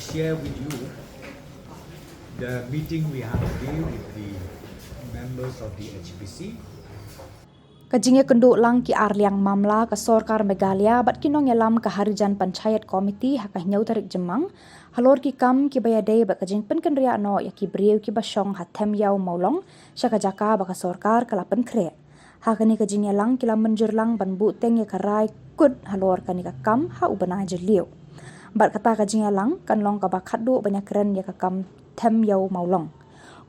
share with you the meeting we have today with the members of the HPC. Kajingnya kenduk lang ki arliang mamla ke Sorkar Meghalaya bat kinong yalam ke Harijan Panchayat Komiti hakah nyau tarik Jemang halor ki kam ki bayadai bat kajing penken ria no ya ki brieu ki basong hatem yau maulong syaka jaka baka Sorkar kalapen kre. Hakani kajingnya lang kila menjur lang ban bu teng ya karai kud halor kani ka kam ha ubana jeliu. Bat kata kajingnya lang kan long ka bakat du banyak keren ya ka kam tem yau maulong.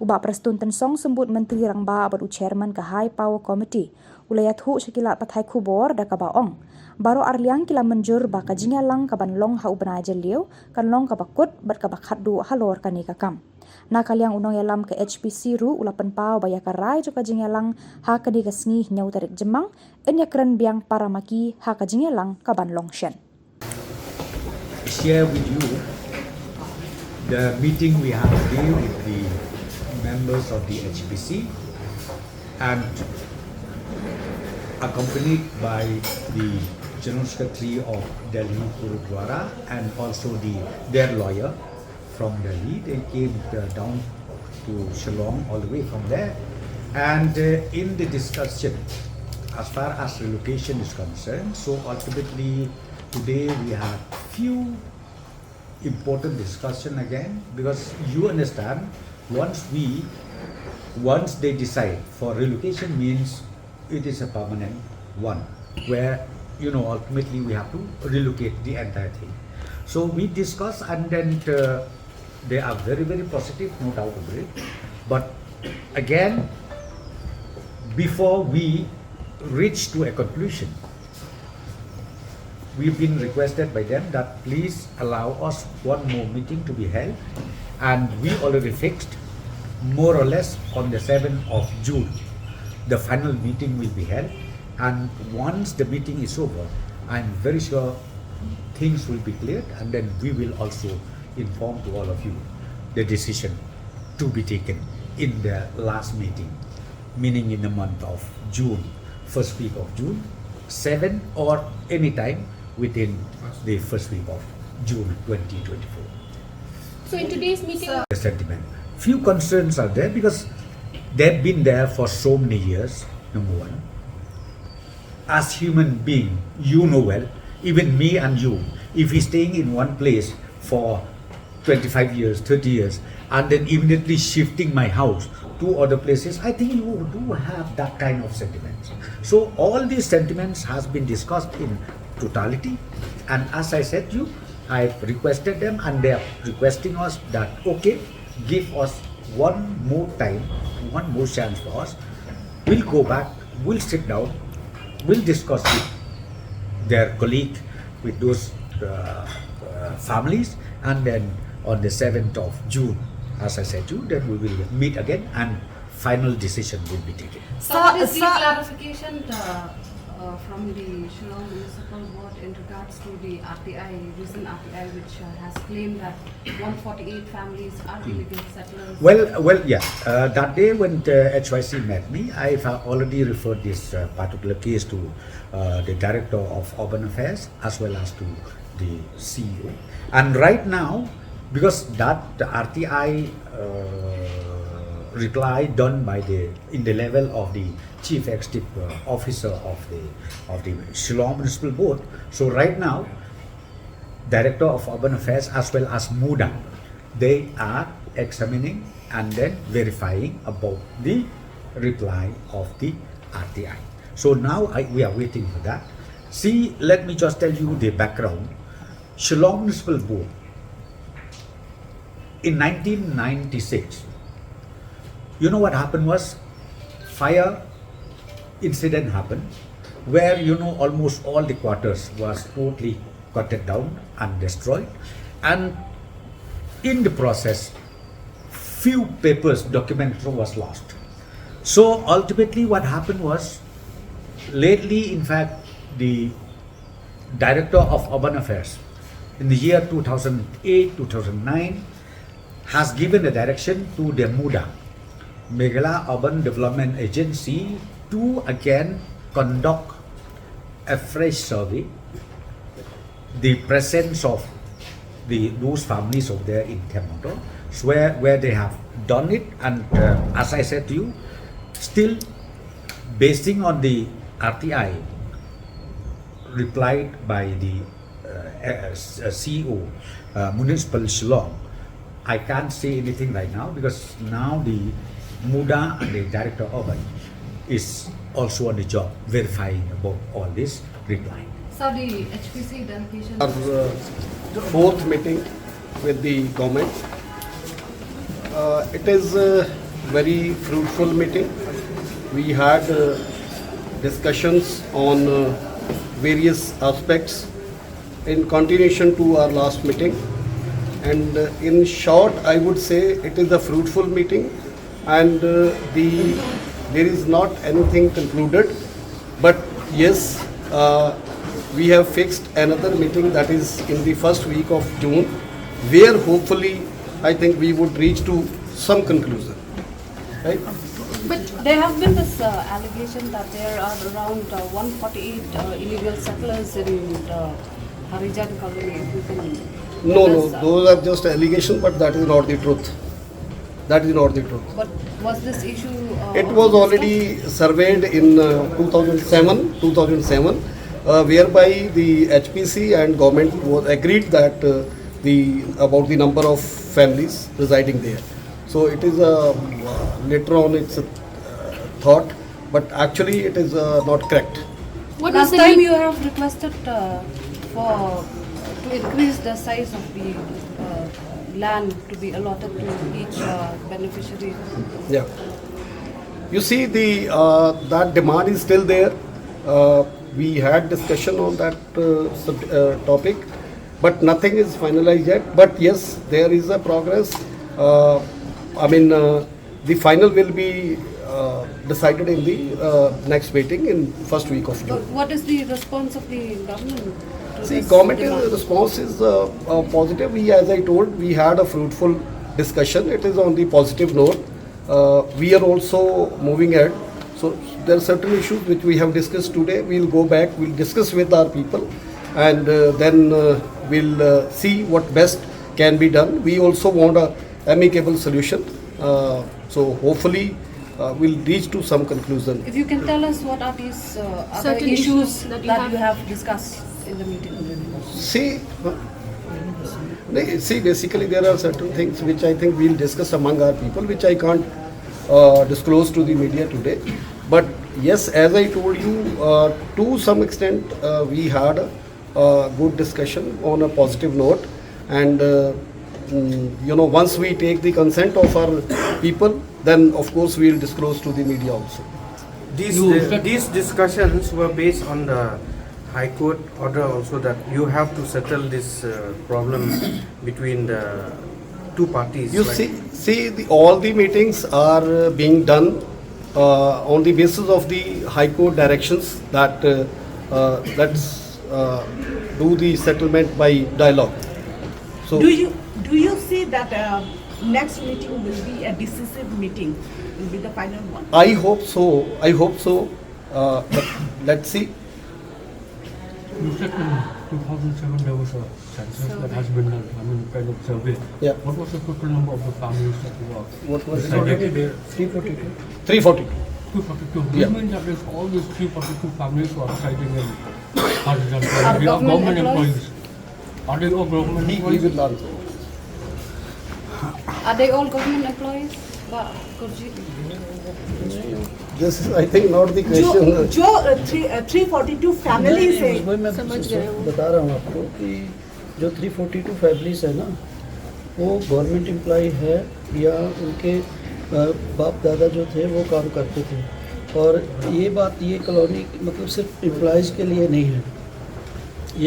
Ubah Prestun Tensong sembut Menteri Rangba abad Chairman ke High Power Committee ulayat hu syakila pathai kubor da ka baong baro arliang kila menjur ba kajingnya lang ka ban long ha ubana jeliu kan long ka bakut bat ka bakhat du halor kani ka kam na kaliang unong yalam ke HPC ru ulapan pau baya ka rai jo kajingnya lang ha kadi ka sngi nyau tarik Jemang enya keren biang para maki ha kajingnya lang ka ban long shen. Share with you the meeting we have today with the members of the HPC and accompanied by the General Secretary of Delhi Gurudwara and also their lawyer from Delhi. They came down to Shillong all the way from there, and in the discussion as far as relocation is concerned, so ultimately today we have few important discussion again, because you understand once they decide for relocation means it is a permanent one where ultimately we have to relocate the entire thing. So we discuss, and then they are very, very positive, no doubt about it. But again, before we reach to a conclusion, we've been requested by them that please allow us one more meeting to be held, and we already fixed more or less on the 7th of June. The final meeting will be held, and once the meeting is over, I'm very sure things will be cleared, and then we will also inform to all of you the decision to be taken in the last meeting, meaning in the month of June, first week of June, 7 or any time within the first week of June 2024. So in today's meeting, The sentiment. Few concerns are there because they've been there for so many years, number one. As human being, you know well, even me and you, if we're staying in one place for 25 years, 30 years, and then immediately shifting my house to other places, I think you do have that kind of sentiments. So all these sentiments has been discussed in totality, and as I said to you, I've requested them and they are requesting us that okay, give us one more time, one more chance for us. We'll go back, we'll sit down, we'll discuss with their colleague, with those families, and then on the 7th of June, as I said to you, then we will meet again and final decision will be taken. so what is the clarification from the Shillong Municipal Board in regards to the RTI, recent RTI, which has claimed that 148 families are illegal settlers? Well, yeah. That day when the HYC met me, I've already referred this particular case to the Director of Urban Affairs as well as to the CEO. And right now, because the RTI reply done by in the level of the Chief Executive Officer of the Shillong Municipal Board. So right now, Director of Urban Affairs as well as MUDA, they are examining and then verifying about the reply of the RTI. So now we are waiting for that. See, let me just tell you the background. Shillong Municipal Board in 1996, you know what happened was fire incident happened where almost all the quarters was totally cutted down and destroyed, and in the process few papers documentary was lost. So ultimately what happened was, lately in fact the Director of Urban Affairs in the year 2008-2009 has given a direction to the MUDA, Meghalaya Urban Development Agency, to again conduct a fresh survey, the presence of those families over there in Temoto, where they have done it, and as I said to you, still basing on the RTI replied by the CEO Municipal Shillong, I can't say anything right now because now the Muda and the Director Urban is also on the job verifying about all this reply. So the HPC delegation. Our fourth meeting with the government. It is a very fruitful meeting. We had discussions on various aspects in continuation to our last meeting. And in short, I would say it is a fruitful meeting, and there is not anything concluded. But yes, we have fixed another meeting that is in the first week of June, where hopefully I think we would reach to some conclusion. Right? But there have been this allegation that there are around 148 illegal settlers in the Harijan colony. If you can No, tell us, those are just allegations, but that is not the truth. That is not the truth. But was this issue? It was already surveyed in 2007, whereby the HPC and government was agreed that about the number of families residing there. So it is later on it's a thought, but actually it is not correct. What last time you have requested to increase the size of the land to be allotted to each beneficiary. Yeah. You see, that demand is still there. We had discussion on that topic, but nothing is finalized yet. But yes, there is a progress. The final will be decided in the next meeting in first week of June. What is the response of the government? See, government response is positive. As I told, we had a fruitful discussion. It is on the positive note. We are also moving ahead. So there are certain issues which we have discussed today. We'll go back, we'll discuss with our people, and then we'll see what best can be done. We also want a amicable solution. So hopefully we'll reach to some conclusion. If you can tell us what are these other issues that you have discussed in the meeting? See, basically there are certain things which I think we'll discuss among our people, which I can't disclose to the media today. But yes, as I told you, to some extent we had a good discussion on a positive note, and once we take the consent of our people, then of course we'll disclose to the media also. These discussions were based on the High Court order also, that you have to settle this problem between the two parties. You all the meetings are being done on the basis of the High Court directions that let's do the settlement by dialogue. So do you see that next meeting will be a decisive meeting, will be the final one? I hope so. But let's see. You said in 2007 there was a census that has been done, kind of survey. Yeah. What was the total number of the families that were What was it? decided? 342. 242. Yeah. This means that there's all these 342 families who are residing in Harijan. Are They are government government employees? employees. Are they all government He employees? will answer. Are they all government employees? Gurjeet? This is, I think, not the question. जो 342 families है, बता रहा हूँ आपको कि जो 342 families है ना, वो गवर्नमेंट एम्प्लॉय है या उनके बाप दादा जो थे वो काम करते थे। और ये कॉलोनी मतलब सिर्फ एम्प्लॉयज़ के लिए नहीं है।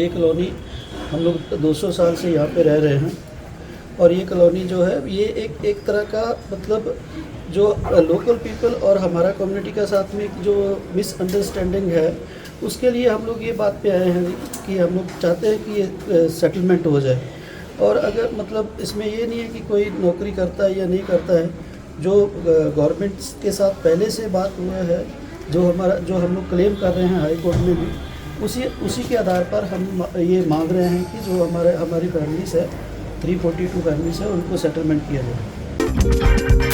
ये कॉलोनी हम लोग 200 साल से यहाँ पे रह रहे हैं, और ये कॉलोनी जो है ये एक तरह का मतलब जो लोकल पीपल और हमारा कम्युनिटी का साथ में जो मिसअंडरस्टैंडिंग है, उसके लिए हम लोग ये बात पे आए हैं कि हम लोग चाहते हैं कि ये सेटलमेंट हो जाए। और अगर मतलब इसमें ये नहीं है कि कोई नौकरी करता है या नहीं करता है, जो गवर्नमेंट के साथ पहले से बात हुआ है, जो हम लोग क्लेम कर रहे हैं हाई कोर्ट में भी, उसी के आधार पर हम ये मांग रहे हैं कि जो हमारी फैमिलीज है 342 फैमिलीज है उनको सेटलमेंट किया जाए।